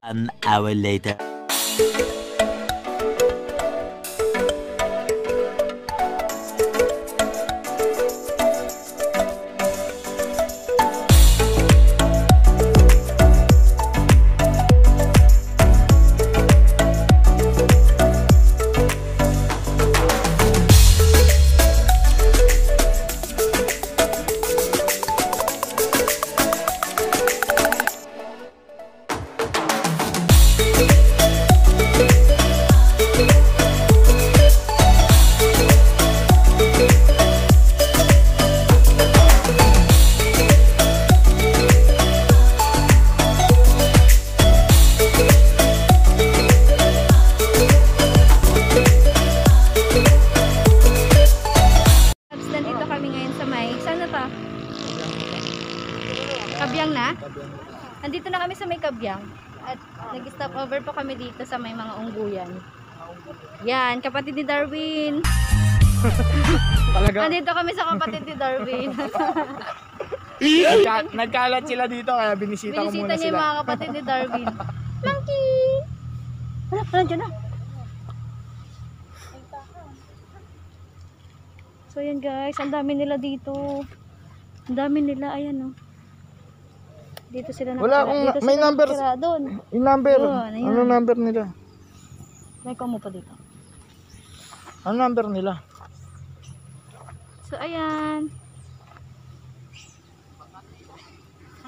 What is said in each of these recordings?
An hour later. Kabyang na? Andito na kami sa may Kabyang. At nag-stop over po kami dito sa may mga ungguyan. Yan, kapatid ni Darwin. Talaga? Andito kami sa kapatid ni Darwin. Nagkalat sila dito kaya binisita ko muna niya sila. yung mga kapatid ni Darwin. Monkey! Wala, dyan na. So yan guys, ang dami nila dito. Ang dami nila, ayan o. Dito sila nakatira. Wala akong, dito may sila number. doon. Yung number. Doon, ayan. Ano number nila? May mo pa dito. Ano number nila? So ayan.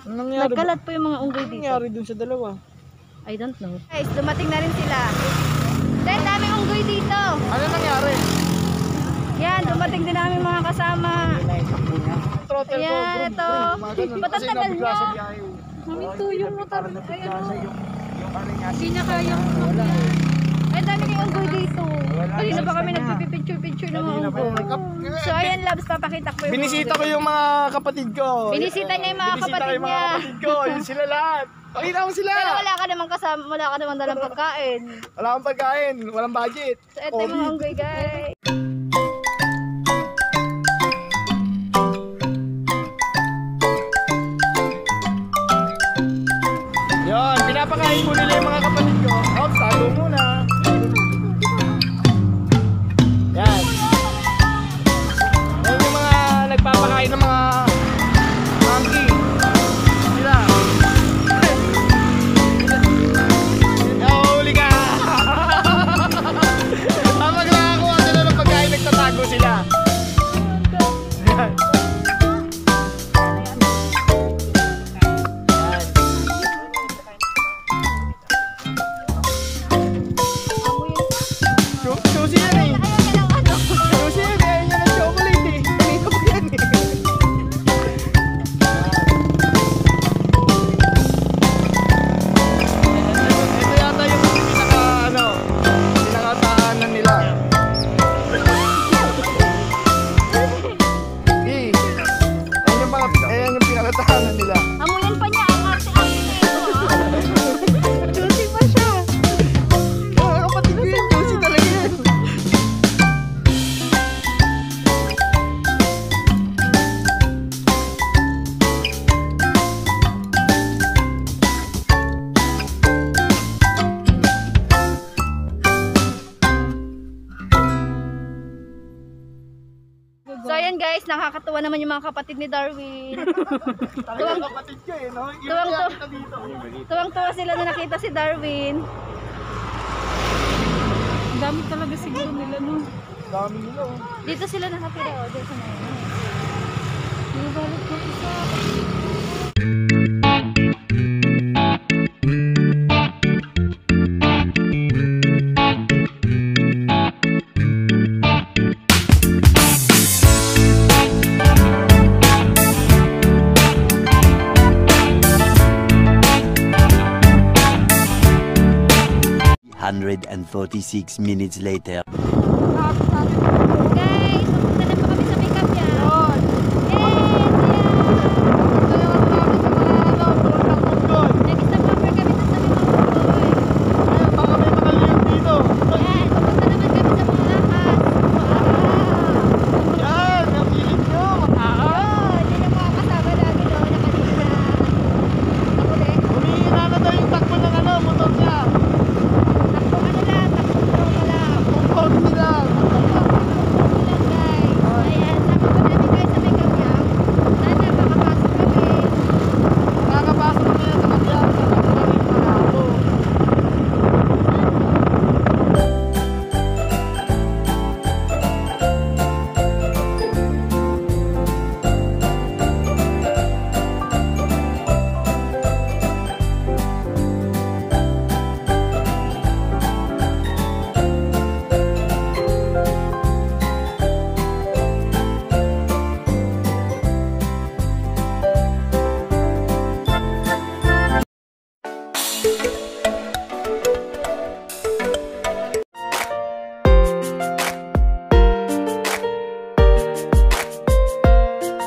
Ano nangyari? Nagkalat po yung mga unggoy Ano dito. nangyari dun sa dalawa? I don't know. Guys, dumating na rin sila. Dahil daming unggoy dito. Ano nangyari? Yan, dumating din namin mga kasama. Throttle ko. Ayan, ito. Ba't ang tagal niya? Huminto yung motor. Ayan o. Hindi niya kayang umakyat. Ay, dami kayong unggoy dito. Kanina pa kami nagpipicture-picture ng mga unggoy. So ayan, Labs, papakita ko yung Binisita ko yung mga kapatid ko. Binisita niya yung mga kapatid Binisita ko yung mga kapatid ko. Yun sila lahat. Pakita mo sila. Pero wala ka namang kasama, wala ka namang dalang pagkain. Wala akong pagkain. Walang budget. So ito yung mga unggoy, guys. Yun, pinapakain ko nila yung mga kapatid ko. Ops, tago muna. Yan. Yan yung mga nagpapakain ng mga monkey. Sila. Huli ka! Kapag nakakuha sila ng yan eh. Ayaw niya ng ano. Kasi ayaw niya ng chocolate eh. Kanina pa yan eh. Ito yata yung pinakatahanan nila. Eh, ayan yung pinakatahanan nila. Amuyan pa niya ang arte-arte niya ito ah. Juicy pa siya. Mga kapatid ko yun, juicy talaga yan. So ayan guys, nakakatuwa naman yung mga kapatid ni Darwin. Talagang kapatid ko eh, no? Tuwang-tuwa. Kita dito. Tuwang-tuwa sila na nakita si Darwin. Ang dami talaga siguro nila no. Dami nila oh. Dito sila nakatira o, dito na yun. Nabalit ko isa. Hundred and 46 minutes later. Guys, pupunta na po kami sa may kapya. Nag-stop over kami sa may Mabutoy. Baka may makaliyog dito. Yan, pupunta naman kami sa mga ahas. Yan, ang pilit nyo. Yun, yun ang mga kasama namin o, na kanina. Ako rin. Humihina na daw yung takbo ng motor niya. Takbo ano lang, takbo mo lang. Konti lang. Nakakapasok na yan sa kadyang sa nagpapalit na ako.